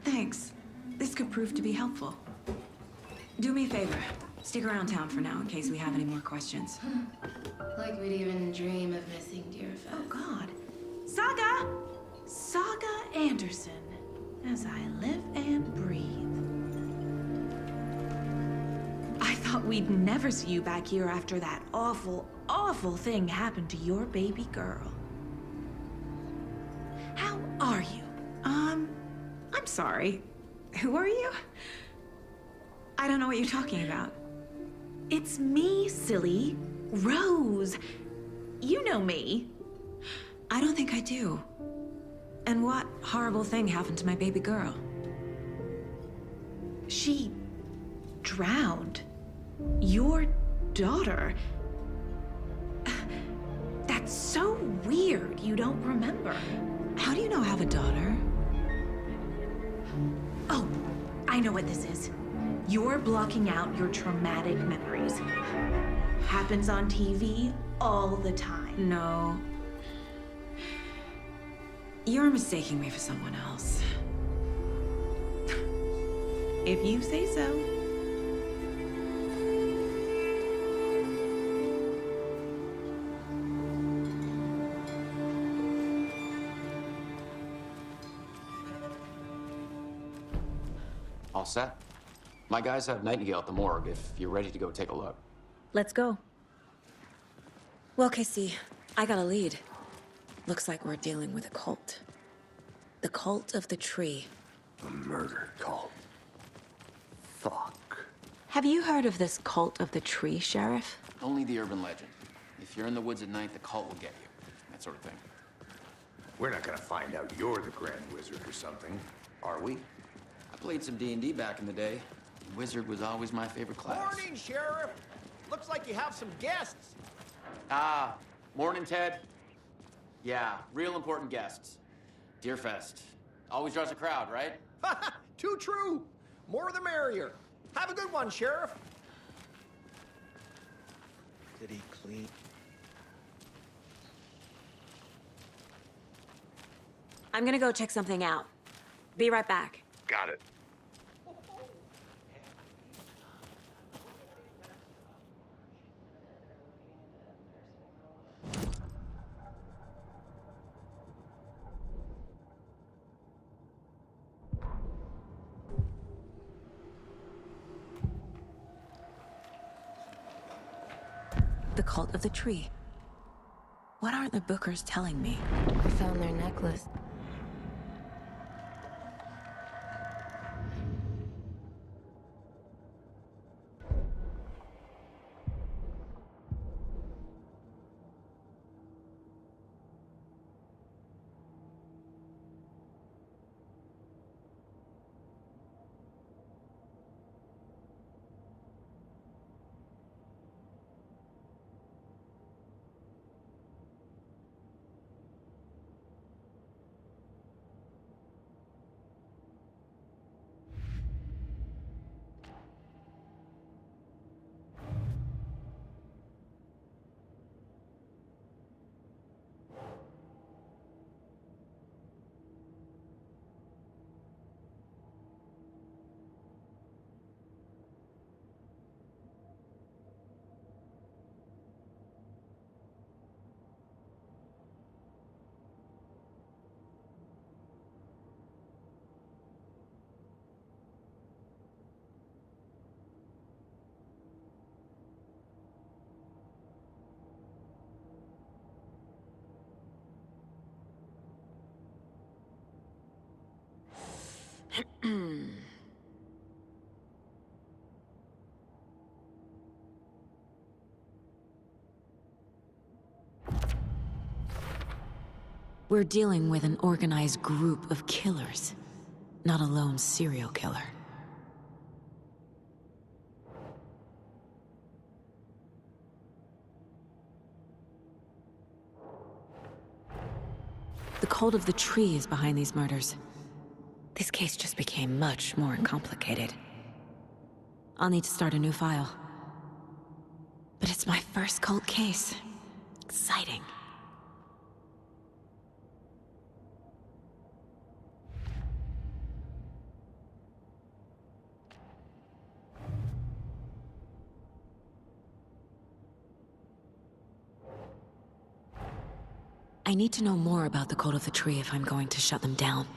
Thanks. This could prove to be helpful. Do me a favor. Stick around town for now in case we have any more questions. Like we'd even dream of missing Deerfest. Oh, God. Saga! Saga Anderson. As I live and breathe. I thought we'd never see you back here after that awful, awful thing happened to your baby girl. How are you? I'm sorry. Who are you? I don't know what you're talking about. It's me, silly. Rose. You know me. I don't think I do. And what horrible thing happened to my baby girl? She drowned. Your daughter. That's so weird you don't remember. How do you know I have a daughter? Oh, I know what this is. You're blocking out your traumatic memories. Happens on TV all the time. No. You're mistaking me for someone else. If you say so. All set? My guys have Nightingale at the morgue if you're ready to go take a look. Let's go. Well, Casey, I got a lead. Looks like we're dealing with a cult. The cult of the tree. A murder cult. Fuck. Have you heard of this cult of the tree, Sheriff? Only the urban legend. If you're in the woods at night, the cult will get you. That sort of thing. We're not gonna find out you're the Grand Wizard or something, are we? I played some D&D back in the day. Wizard was always my favorite class. Morning, Sheriff. Looks like you have some guests. Ah, morning, Ted. Yeah, real important guests. Deerfest. Always draws a crowd, right? Too true. More the merrier. Have a good one, Sheriff. Did he clean? I'm gonna go check something out. Be right back. Got it. The cult of the tree. What aren't the Bookers telling me? I found their necklace. We're dealing with an organized group of killers, not a lone serial killer. The cult of the tree is behind these murders. This case just became much more complicated. I'll need to start a new file. But it's my first cult case. Exciting. I need to know more about the cult of the tree if I'm going to shut them down.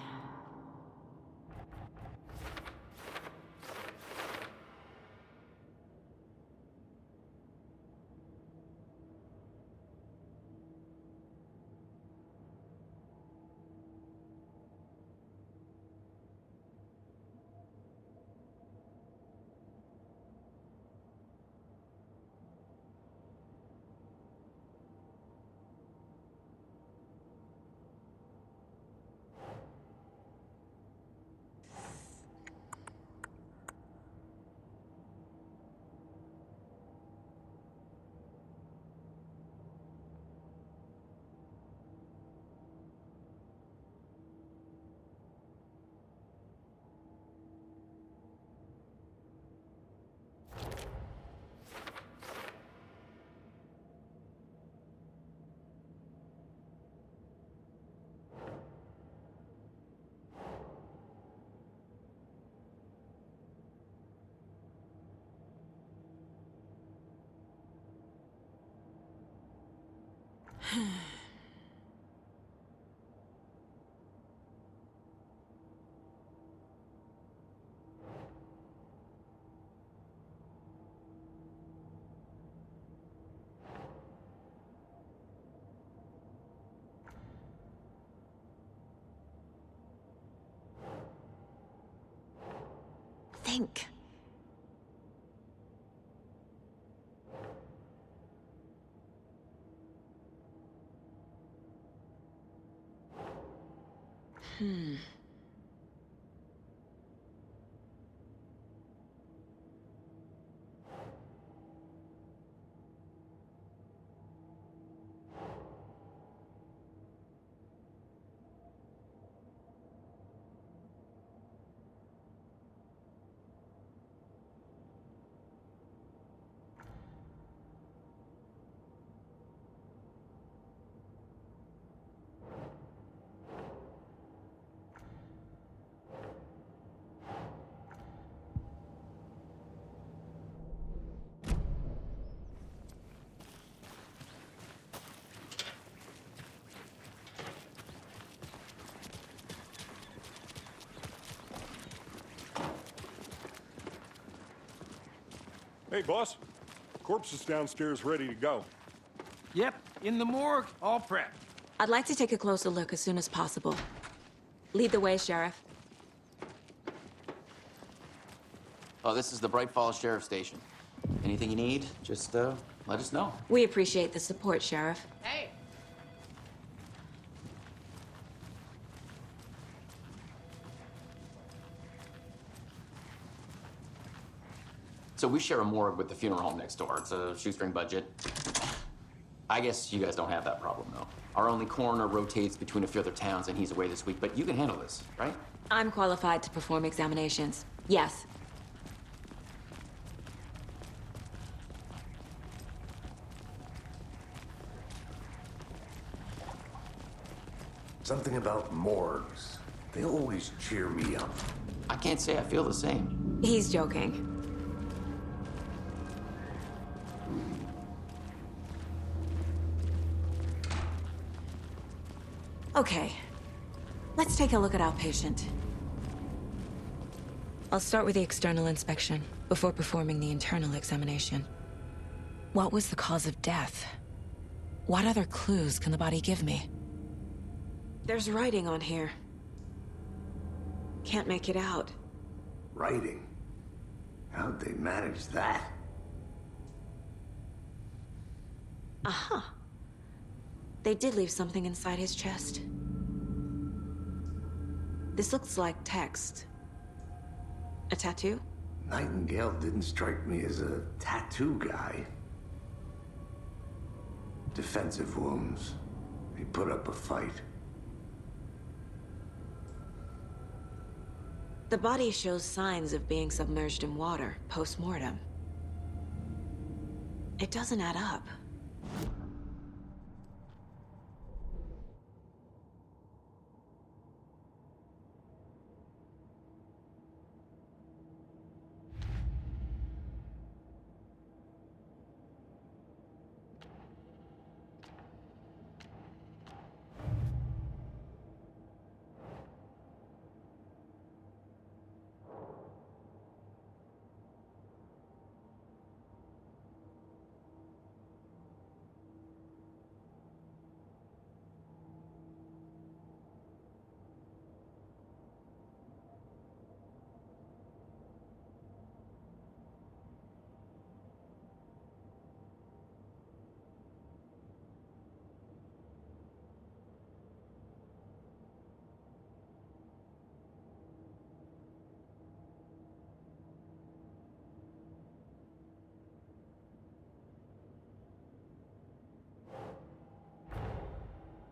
Think. Hey, boss. Corpse is downstairs ready to go. Yep, in the morgue, all prepped. I'd like to take a closer look as soon as possible. Lead the way, Sheriff. Oh, this is the Bright Falls Sheriff Station. Anything you need, just let us know. We appreciate the support, Sheriff. Hey. So we share a morgue with the funeral home next door. It's a shoestring budget. I guess you guys don't have that problem, though. Our only coroner rotates between a few other towns, and he's away this week. But you can handle this, right? I'm qualified to perform examinations. Yes. Something about morgues. They always cheer me up. I can't say I feel the same. He's joking. Okay. Let's take a look at our patient. I'll start with the external inspection before performing the internal examination. What was the cause of death? What other clues can the body give me? There's writing on here. Can't make it out. Writing? How'd they manage that? Aha. They did leave something inside his chest. This looks like text. A tattoo? Nightingale didn't strike me as a tattoo guy. Defensive wounds. He put up a fight. The body shows signs of being submerged in water, post-mortem. It doesn't add up.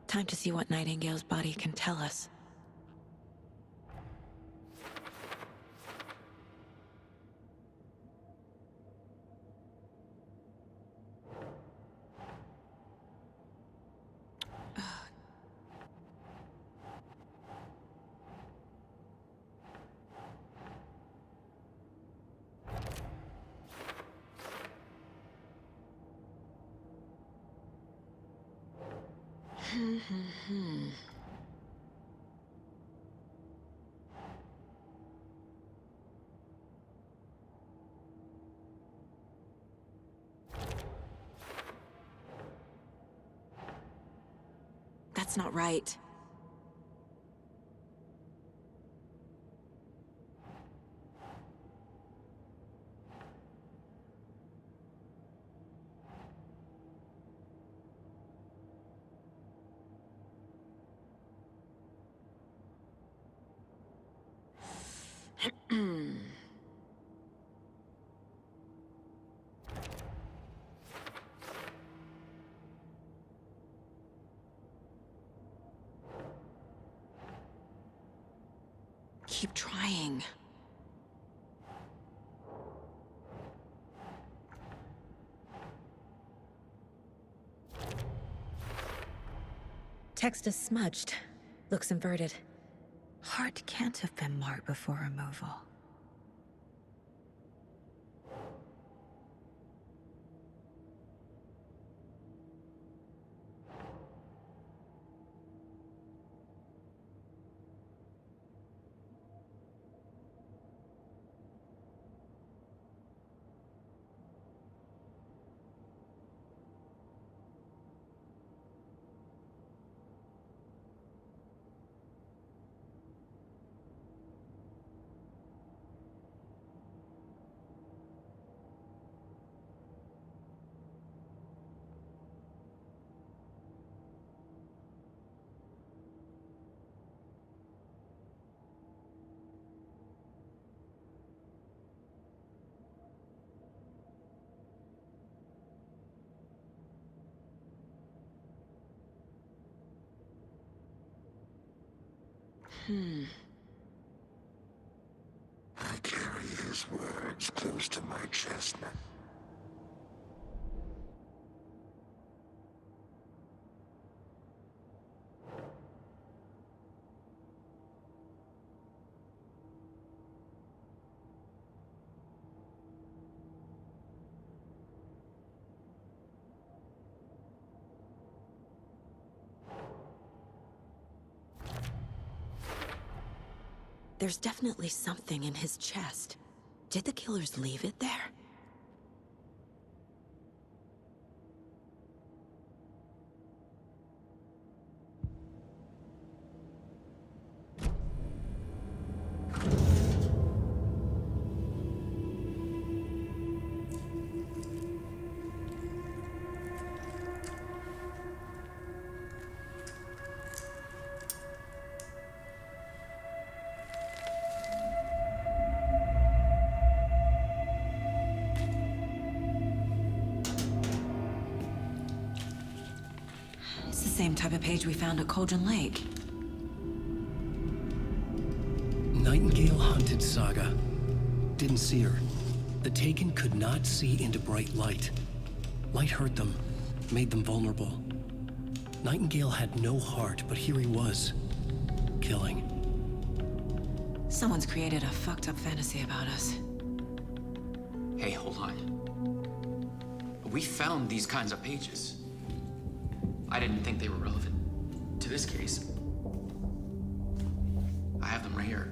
Time to see what Nightingale's body can tell us. That's not right. Keep trying. Text is smudged. Looks inverted. Heart can't have been marked before removal. I carry his words close to my chest now. There's definitely something in his chest. Did the killers leave it there? It's the same type of page we found at Cauldron Lake. Nightingale hunted saga. Didn't see her. The Taken could not see into bright light. Light hurt them, made them vulnerable. Nightingale had no heart, but here he was, killing. Someone's created a fucked up fantasy about us. Hey, hold on. We found these kinds of pages. I didn't think they were relevant to this case. I have them right here.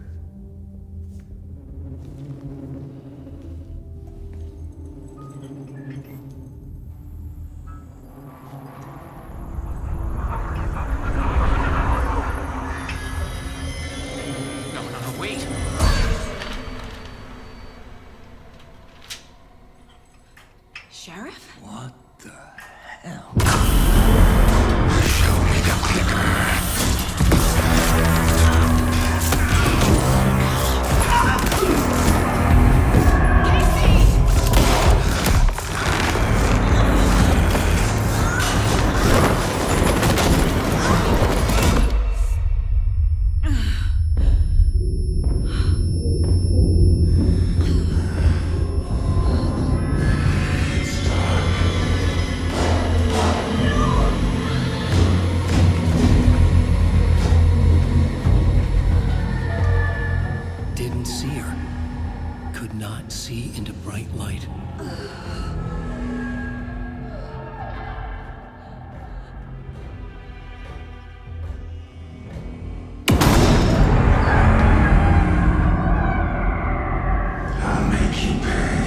No, wait! Sheriff? What the hell? Didn't see her. Could not see into bright light. I'll make you pay.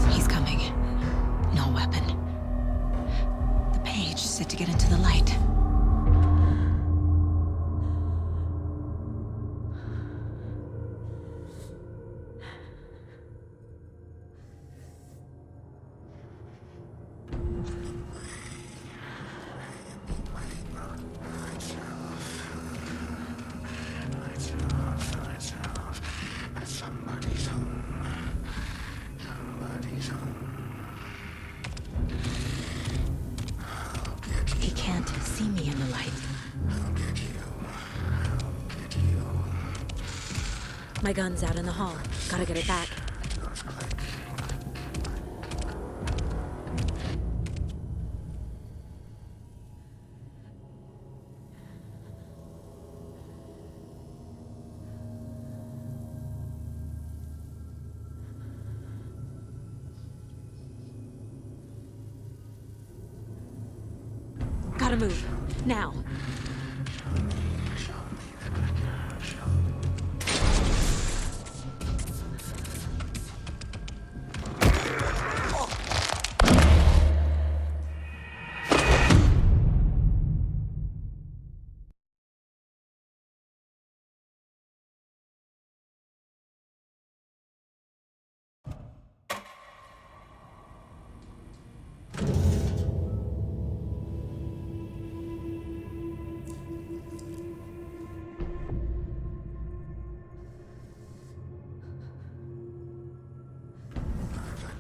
He's coming. No weapon. The page set to get into the light. Somebody's home. Somebody's home. I'll get you. He can't see me in the light. I'll get you. I'll get you. My gun's out in the hall. Gotta get it back. Just click. Gotta move. Now.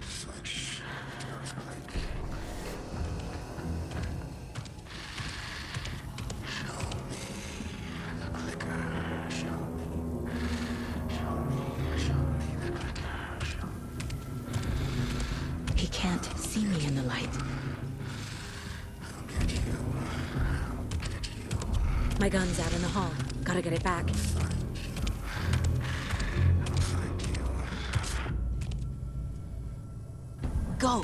Switch. Just click. Show me the clicker. Show me. Show me. Show me the clicker. Show me. He can't see me in the light. I'll get you. I'll get you. My gun's out in the hall. Gotta get it back. I'll find you. Go!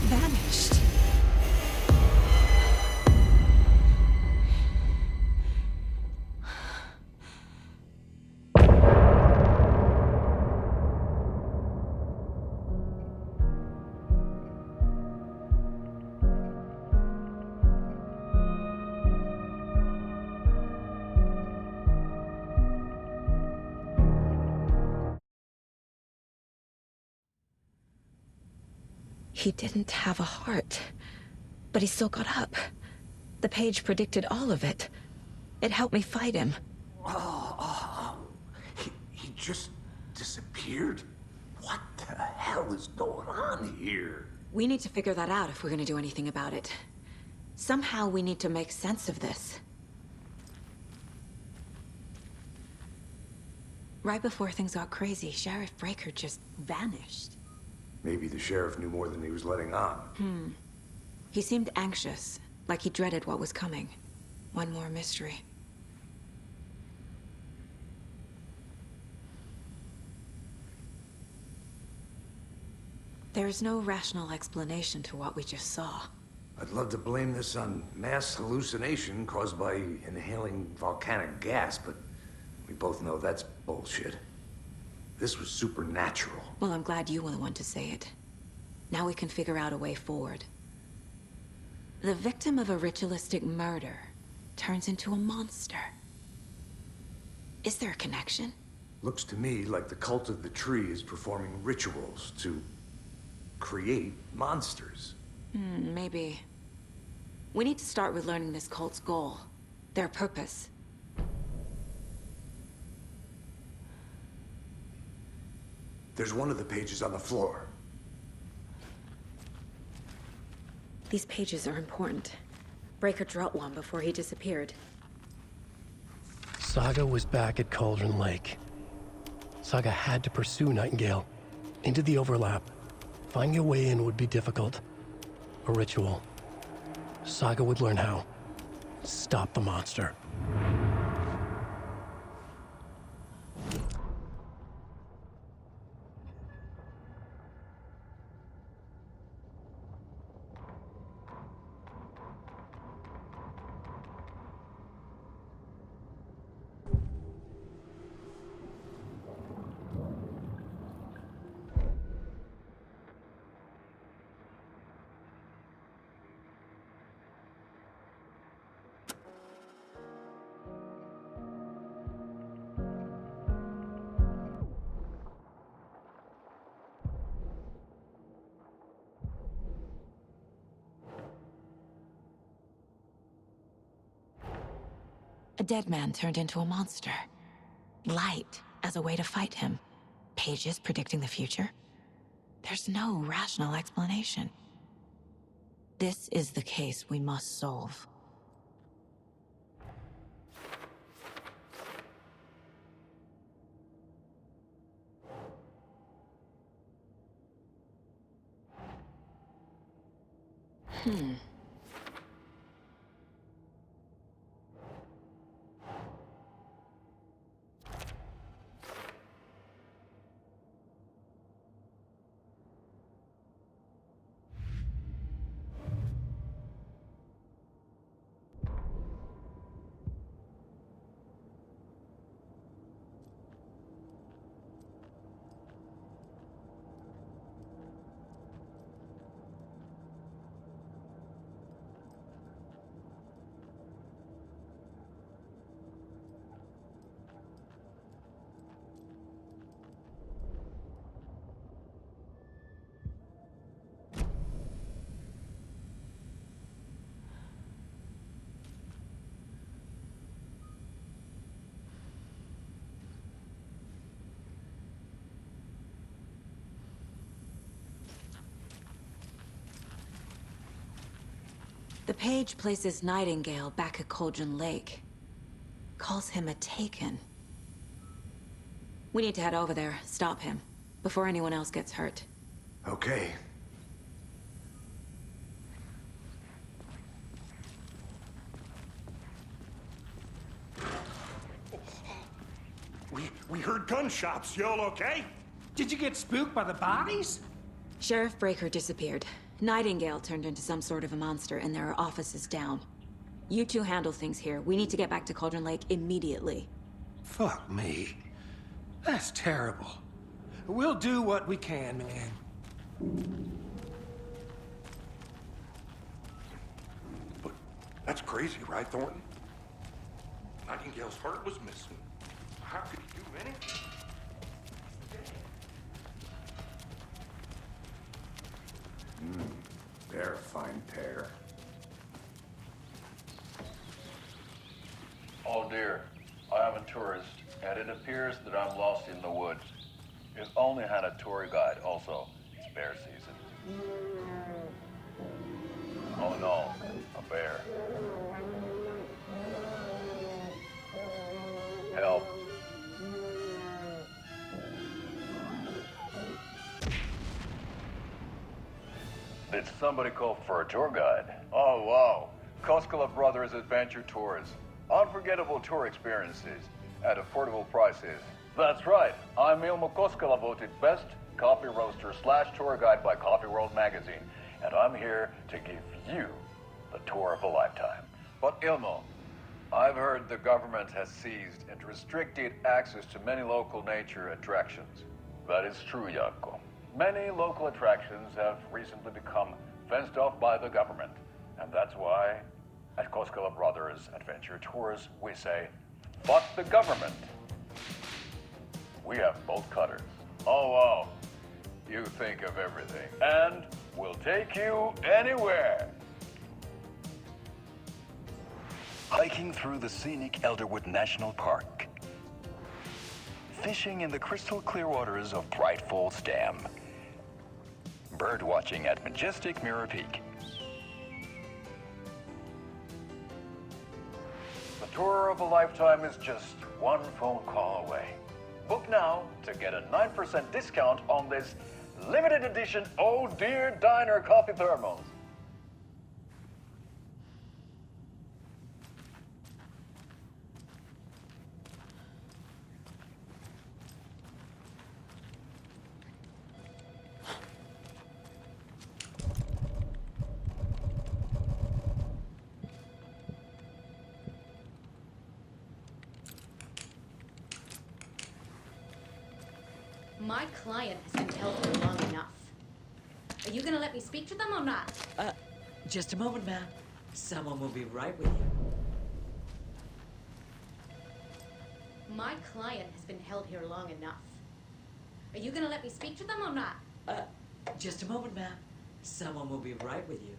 Vanished. He didn't have a heart, but he still got up. The page predicted all of it. It helped me fight him. He just disappeared? What the hell is going on here? We need to figure that out if we're gonna do anything about it. Somehow we need to make sense of this. Right before things got crazy, Sheriff Breaker just vanished. Maybe the sheriff knew more than he was letting on. He seemed anxious, like he dreaded what was coming. One more mystery. There's no rational explanation to what we just saw. I'd love to blame this on mass hallucination caused by inhaling volcanic gas, but we both know that's bullshit. This was supernatural. Well, I'm glad you were the one to say it. Now we can figure out a way forward. The victim of a ritualistic murder turns into a monster. Is there a connection? Looks to me like the cult of the tree is performing rituals to create monsters. Maybe. We need to start with learning this cult's goal. Their purpose. There's one of the pages on the floor. These pages are important. Breaker dropped one before he disappeared. Saga was back at Cauldron Lake. Saga had to pursue Nightingale. Into the overlap. Finding a way in would be difficult. A ritual. Saga would learn how. Stop the monster. A dead man turned into a monster. Light as a way to fight him. Pages predicting the future. There's no rational explanation. This is the case we must solve. The page places Nightingale back at Cauldron Lake. Calls him a Taken. We need to head over there, stop him, before anyone else gets hurt. Okay. We heard gunshots. Y'all okay? Did you get spooked by the bodies? Sheriff Breaker disappeared. Nightingale turned into some sort of a monster, and there are offices down. You two handle things here. We need to get back to Cauldron Lake immediately. Fuck me. That's terrible. We'll do what we can, man. But that's crazy, right, Thornton? Nightingale's heart was missing. How could he do anything? They're a fine pair. Oh dear, I am a tourist, and it appears that I'm lost in the woods. If only had a tour guide also. It's bear season. Oh no, a bear. Help. Did somebody call for a tour guide? Oh wow, Koskela Brothers Adventure Tours. Unforgettable tour experiences at affordable prices. That's right, I'm Ilmo Koskela, voted best coffee roaster / tour guide by Coffee World magazine, and I'm here to give you the tour of a lifetime. But Ilmo, I've heard the government has seized and restricted access to many local nature attractions. That is true, Jaakko. Many local attractions have recently become fenced off by the government, and that's why at Koskela Brothers Adventure Tours, we say, fuck the government. We have bolt cutters. Oh, wow. You think of everything. And we'll take you anywhere. Hiking through the scenic Elderwood National Park. Fishing in the crystal clear waters of Bright Falls Dam. Bird watching at majestic Mirror Peak. The tour of a lifetime is just one phone call away. Book now to get a 9% discount on this limited edition Oh Dear Diner coffee thermos. My client has been held here long enough. Are you gonna let me speak to them or not? Just a moment, ma'am. Someone will be right with you. My client has been held here long enough. Are you gonna let me speak to them or not? Just a moment, ma'am. Someone will be right with you.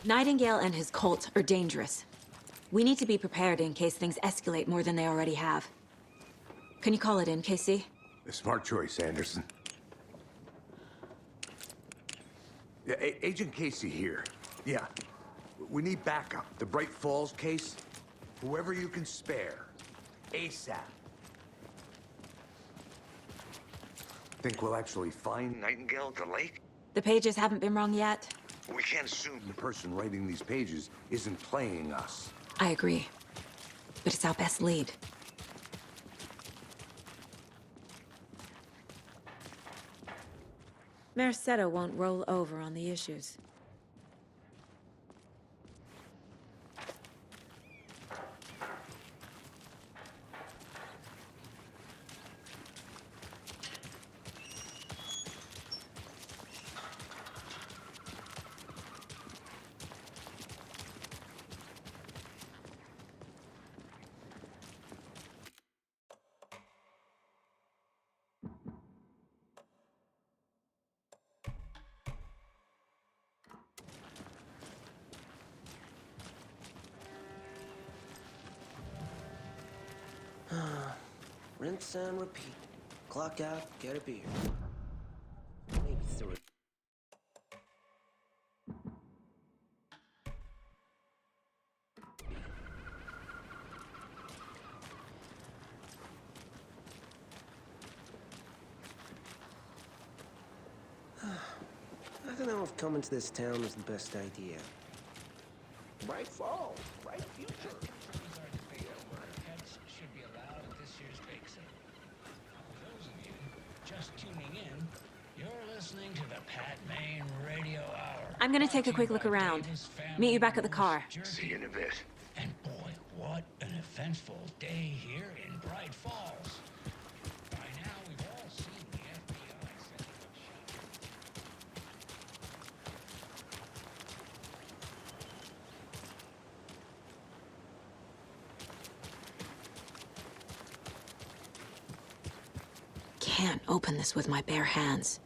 Nightingale and his cult are dangerous. We need to be prepared in case things escalate more than they already have. Can you call it in, KC? A smart choice, Anderson. Yeah, Agent Casey here. Yeah. We need backup. The Bright Falls case. Whoever you can spare. ASAP. Think we'll actually find Nightingale at the lake? The pages haven't been wrong yet. We can't assume the person writing these pages isn't playing us. I agree. But it's our best lead. Mercado won't roll over on the issues. Rinse and repeat. Clock out, get a beer. Maybe through it. I don't know if coming to this town is the best idea. Bright fall, bright future. Pets should be allowed at this year's bake sale. For those of you just tuning in, you're listening to the Pat Maine Radio Hour. I'm gonna take a quick look around. Meet you back at the car. See you in a bit. And boy, what an eventful day here in Bright Falls. By now, we've all seen the FBI setting up shop. Can't open this with my bare hands.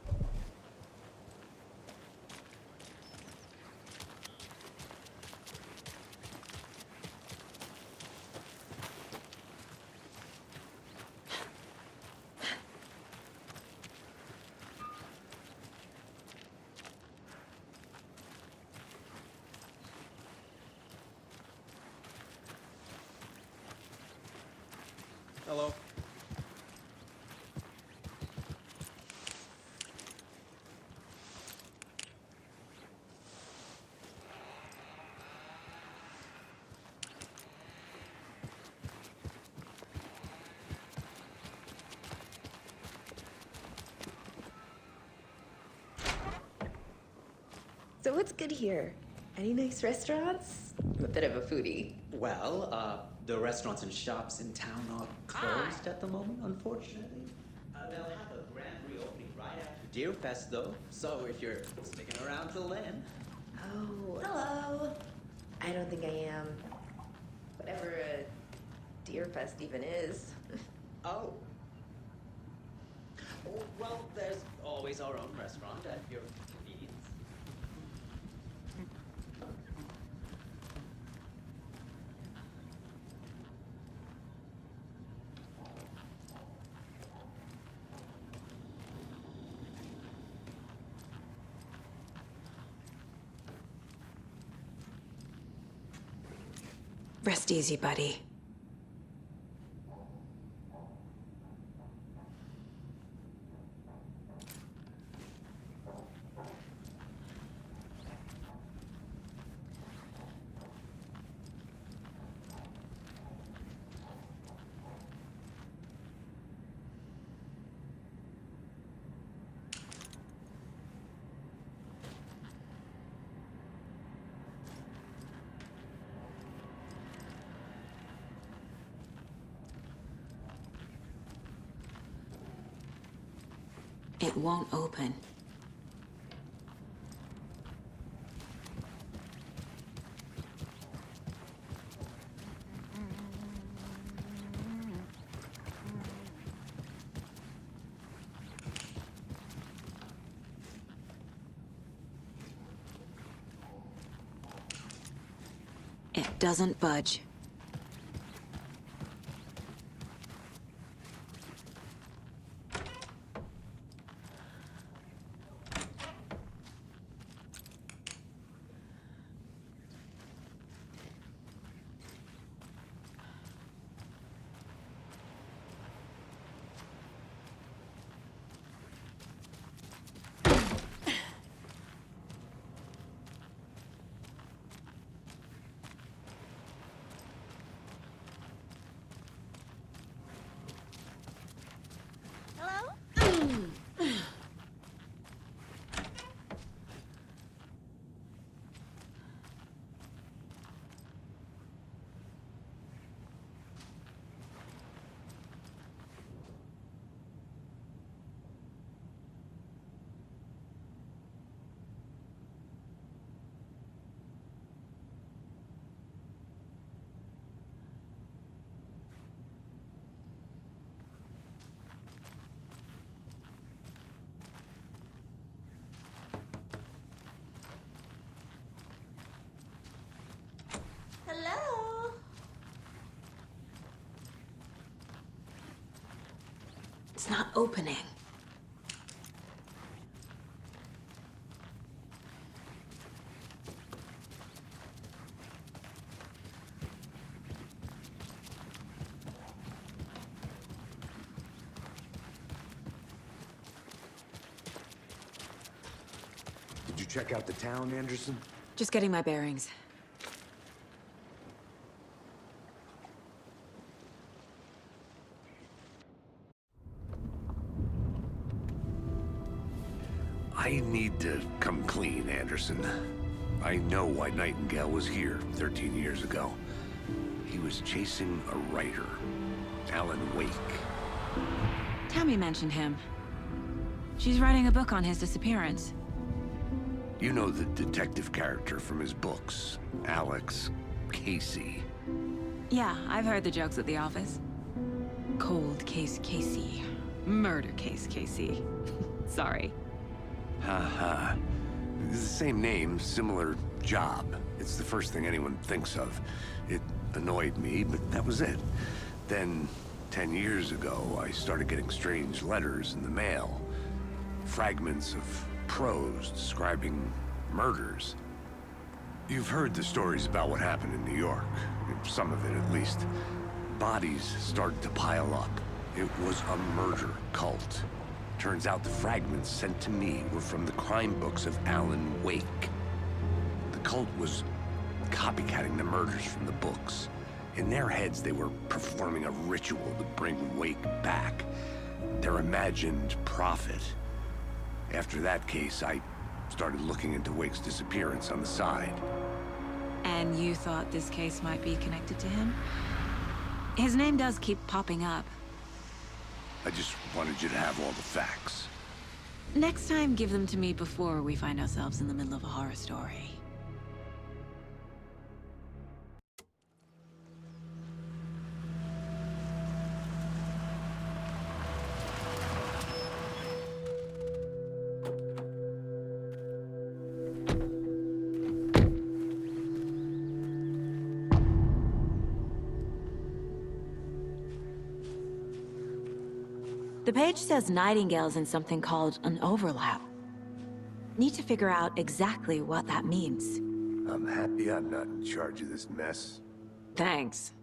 Hello. So what's good here? Any nice restaurants? I'm a bit of a foodie. Well, the restaurants and shops in town are closed at the moment, unfortunately. They'll have a grand reopening right after Deer Fest, though. So if you're sticking around till then. Oh, hello. I don't think I am. Whatever a Deer Fest even is. Oh. Oh, well, there's always our own restaurant at your convenience. Rest easy, buddy. It won't open. It doesn't budge. It's not opening. Did you check out the town, Anderson? Just getting my bearings. I need to come clean, Anderson. I know why Nightingale was here 13 years ago. He was chasing a writer, Alan Wake. Tammy mentioned him. She's writing a book on his disappearance. You know the detective character from his books, Alex Casey. Yeah, I've heard the jokes at the office. Cold case Casey. Murder case Casey. Sorry. Haha. It's the same name, similar job. It's the first thing anyone thinks of. It annoyed me, but that was it. Then, 10 years ago, I started getting strange letters in the mail. Fragments of prose describing murders. You've heard the stories about what happened in New York. Some of it, at least. Bodies started to pile up. It was a murder cult. Turns out the fragments sent to me were from the crime books of Alan Wake. The cult was copycatting the murders from the books. In their heads, they were performing a ritual to bring Wake back. Their imagined prophet. After that case, I started looking into Wake's disappearance on the side. And you thought this case might be connected to him? His name does keep popping up. I just wanted you to have all the facts. Next time, give them to me before we find ourselves in the middle of a horror story. The page says Nightingale's in something called an overlap. Need to figure out exactly what that means. I'm happy I'm not in charge of this mess. Thanks.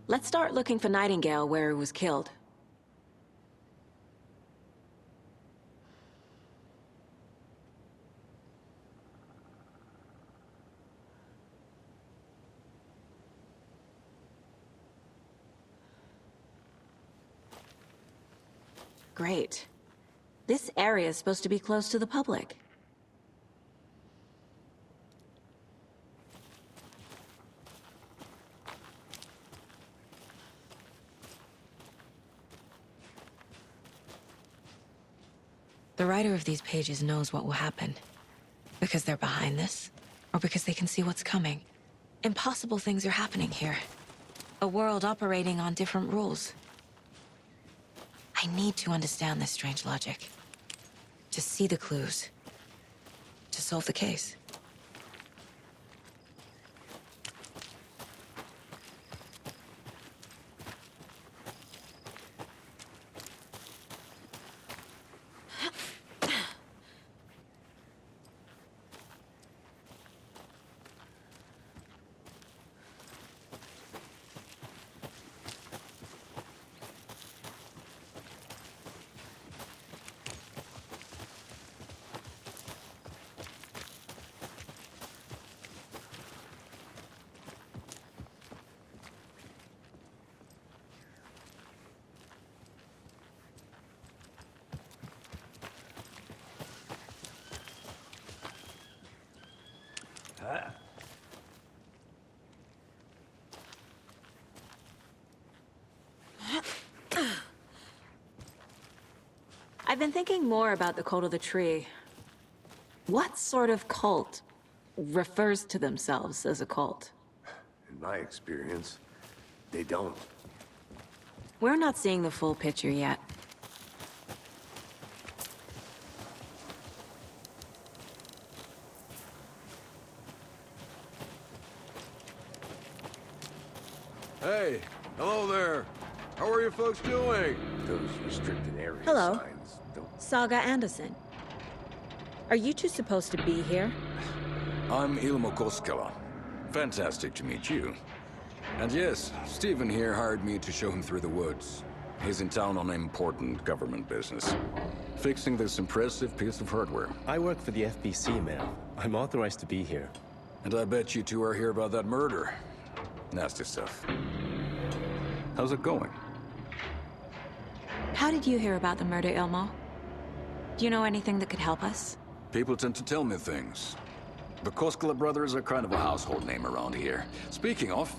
Let's start looking for Nightingale where he was killed. Great. This area is supposed to be close to the public. The writer of these pages knows what will happen. Because they're behind this, or because they can see what's coming. Impossible things are happening here. A world operating on different rules. I need to understand this strange logic. To see the clues. To solve the case. I've been thinking more about the Cult of the Tree. What sort of cult refers to themselves as a cult? In my experience, they don't. We're not seeing the full picture yet. Hey, hello there. How are you folks doing? Those restricted area Hello. signs don't... Saga Anderson. Are you two supposed to be here? I'm Ilmo Koskela. Fantastic to meet you. And yes, Stephen here hired me to show him through the woods. He's in town on important government business. Fixing this impressive piece of hardware. I work for the FBC, ma'am. I'm authorized to be here. And I bet you two are here about that murder. Nasty stuff. How's it going? How did you hear about the murder, Ilmo? Do you know anything that could help us? People tend to tell me things. The Koskela brothers are kind of a household name around here. Speaking of,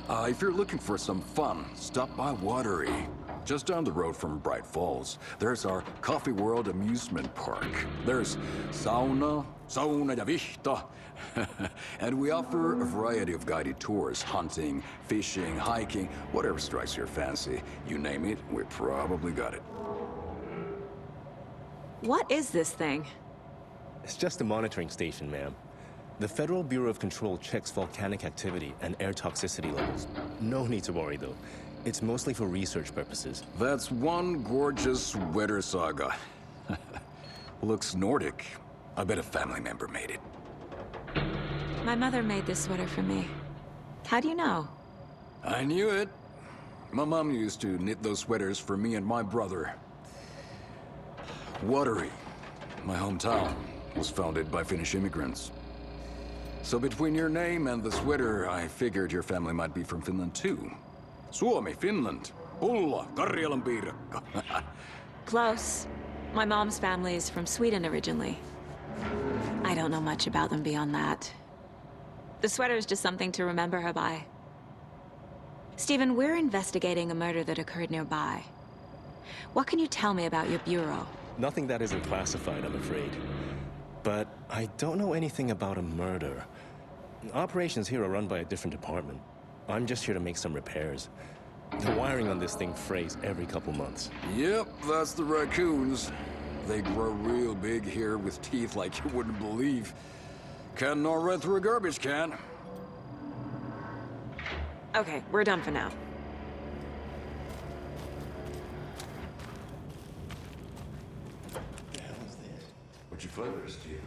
if you're looking for some fun, stop by Watery. Just down the road from Bright Falls, there's our Coffee World amusement park. There's sauna ja vihta. And we offer a variety of guided tours, hunting, fishing, hiking, whatever strikes your fancy. You name it, we probably got it. What is this thing? It's just a monitoring station, ma'am. The Federal Bureau of Control checks volcanic activity and air toxicity levels. No need to worry, though. It's mostly for research purposes. That's one gorgeous sweater, Saga. Looks Nordic. I bet a family member made it. My mother made this sweater for me. How do you know? I knew it. My mom used to knit those sweaters for me and my brother. Watery, my hometown, was founded by Finnish immigrants. So between your name and the sweater, I figured your family might be from Finland too. Suomi, Finland. Pulla, Karjalan piirakka. Close. My mom's family is from Sweden originally. I don't know much about them beyond that. The sweater is just something to remember her by. Stephen, we're investigating a murder that occurred nearby. What can you tell me about your bureau? Nothing that isn't classified, I'm afraid. But I don't know anything about a murder. Operations here are run by a different department. I'm just here to make some repairs. The wiring on this thing frays every couple months. Yep, that's the raccoons. They grow real big here with teeth like you wouldn't believe. Can't gnaw right through a garbage can. Okay, we're done for now. What'd you find there, Steve?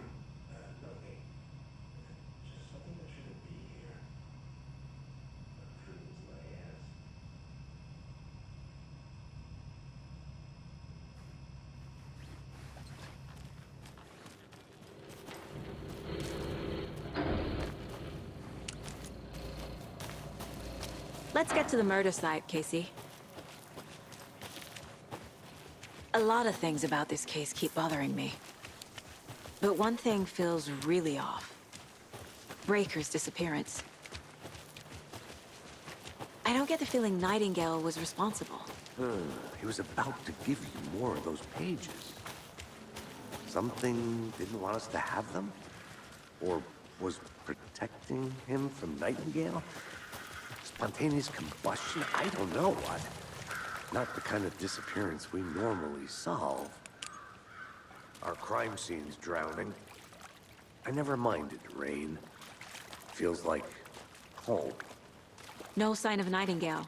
Let's get to the murder site, Casey. A lot of things about this case keep bothering me. But one thing feels really off. Breaker's disappearance. I don't get the feeling Nightingale was responsible. He was about to give you more of those pages. Something didn't want us to have them? Or was protecting him from Nightingale? Spontaneous combustion? I don't know what. Not the kind of disappearance we normally solve. Our crime scene's drowning. I never minded rain. Feels like home. No sign of Nightingale.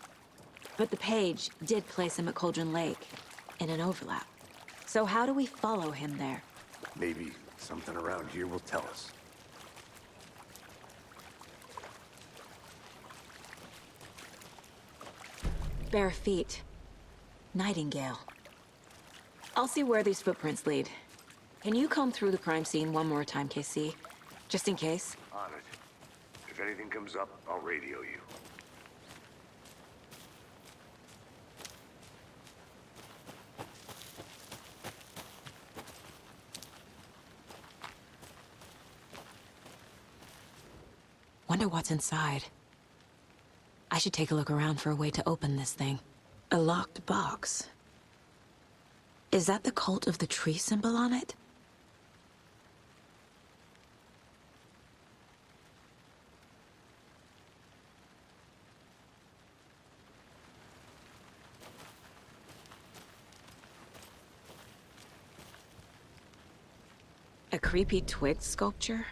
But the page did place him at Cauldron Lake, in an overlap. So how do we follow him there? Maybe something around here will tell us. Bare feet. Nightingale. I'll see where these footprints lead. Can you comb through the crime scene one more time, KC? Just in case? On it. If anything comes up, I'll radio you. Wonder what's inside. I should take a look around for a way to open this thing. A locked box. Is that the cult of the tree symbol on it? A creepy twig sculpture?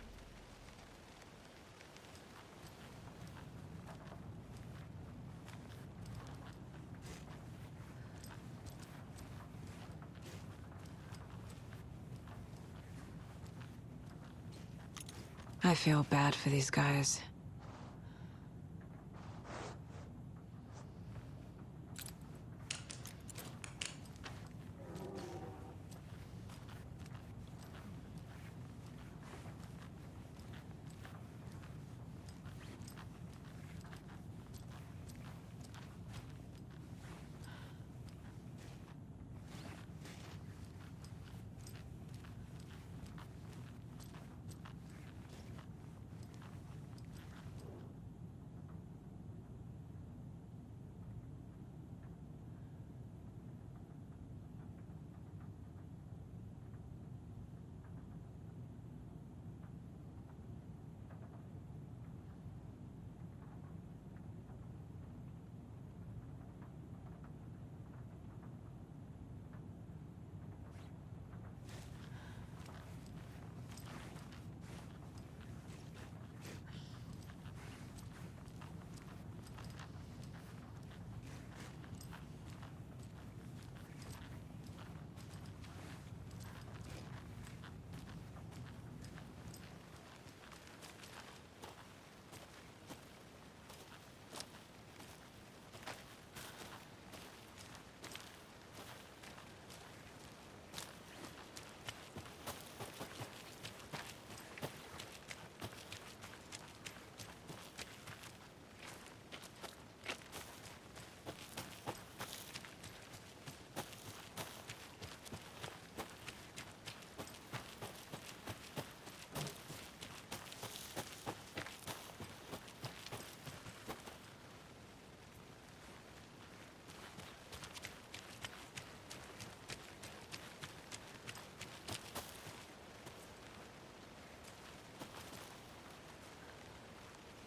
I feel bad for these guys.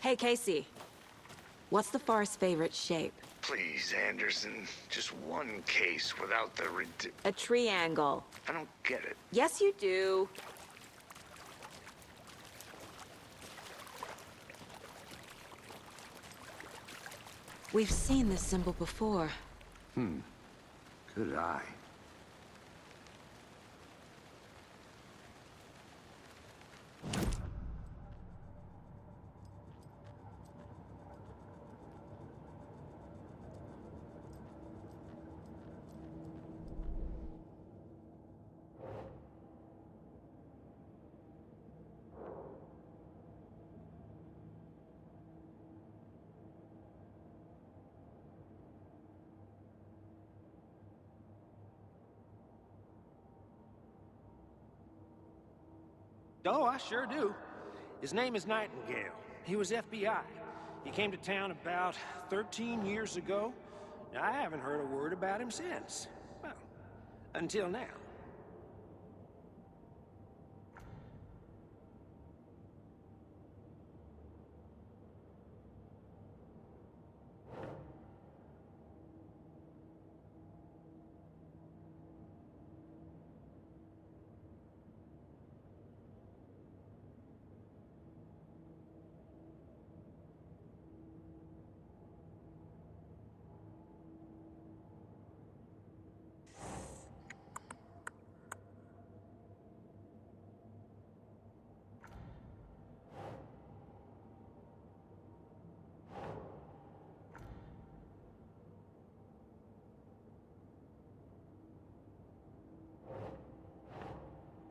Hey, Casey. What's the far's favorite shape? Please, Anderson. Just one case without the A triangle. I don't get it. Yes, you do. We've seen this symbol before. Good eye. Oh, I sure do. His name is Nightingale. He was FBI. He came to town about 13 years ago. I haven't heard a word about him since. Well, until now.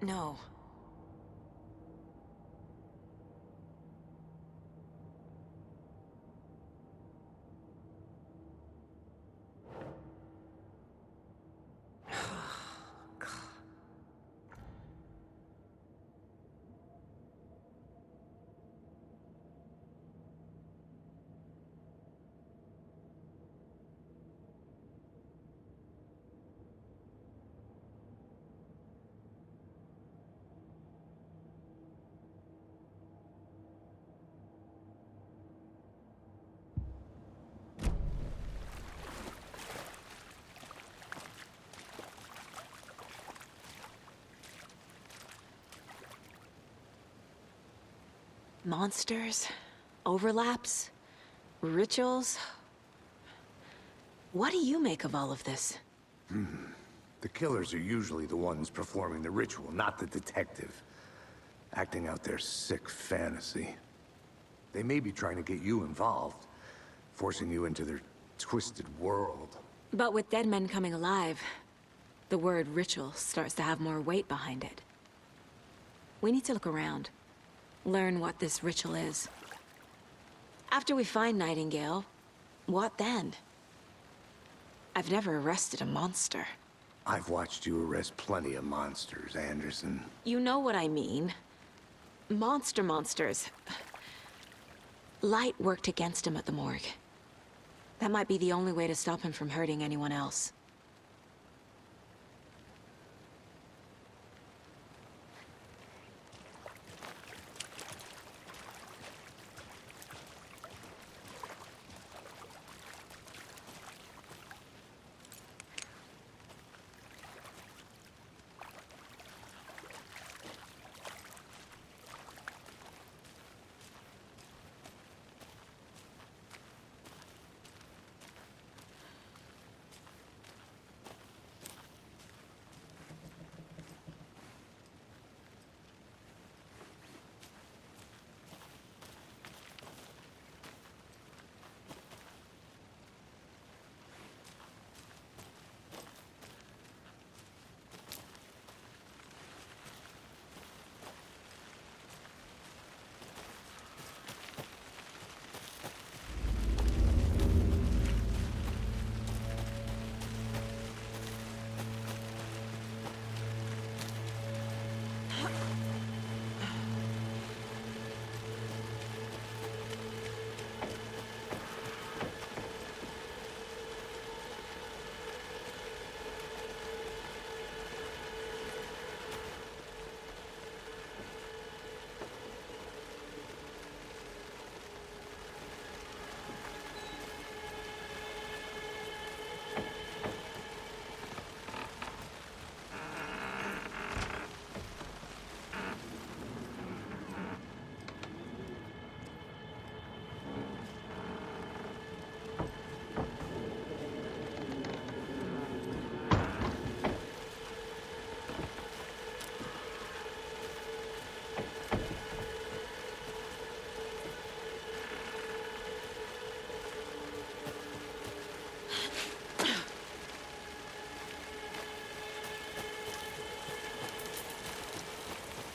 No. Monsters, overlaps, rituals. What do you make of all of this? The killers are usually the ones performing the ritual, not the detective. Acting out their sick fantasy. They may be trying to get you involved, forcing you into their twisted world. But with dead men coming alive, the word ritual starts to have more weight behind it. We need to look around, learn what this ritual is. After we find Nightingale, what then? I've never arrested a monster. I've watched you arrest plenty of monsters, Anderson. You know what I mean. Monsters. Light worked against him at the morgue. That might be the only way to stop him from hurting anyone else.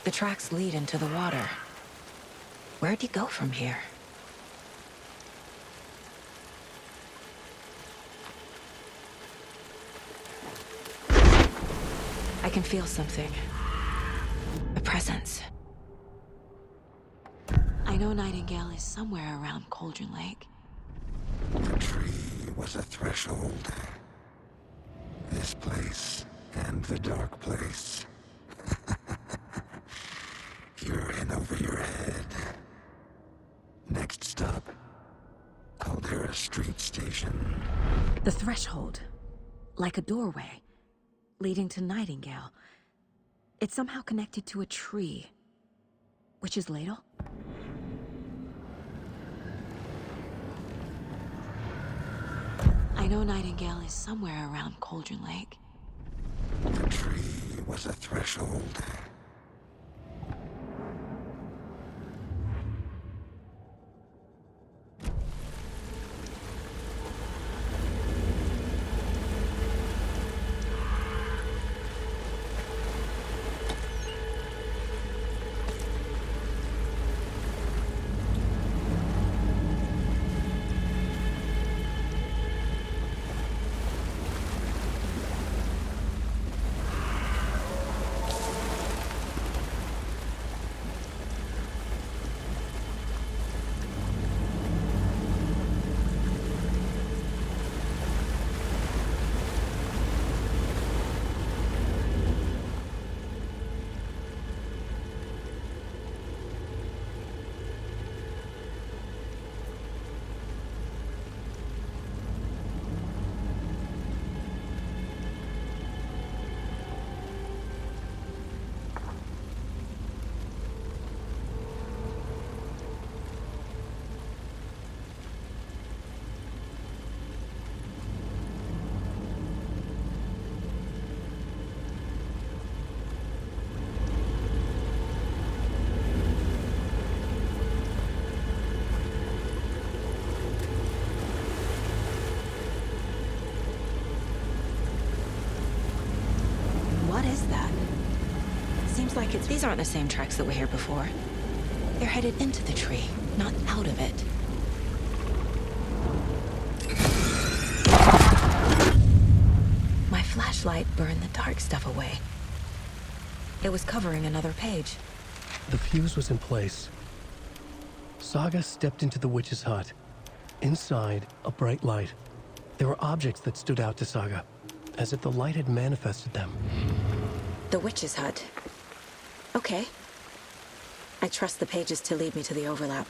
The tracks lead into the water. Where'd he go from here? I can feel something. A presence. I know Nightingale is somewhere around Cauldron Lake. The tree was a threshold. This place and the dark place. You're in over your head. Next stop, Caldera Street Station. The threshold. Like a doorway. Leading to Nightingale. It's somehow connected to a tree. Witch's Ladle? I know Nightingale is somewhere around Cauldron Lake. The tree was a threshold. Looks like it's... These aren't the same tracks that were here before. They're headed into the tree, not out of it. My flashlight burned the dark stuff away. It was covering another page. The fuse was in place. Saga stepped into the witch's hut. Inside, a bright light. There were objects that stood out to Saga, as if the light had manifested them. The witch's hut. Okay. I trust the pages to lead me to the overlap.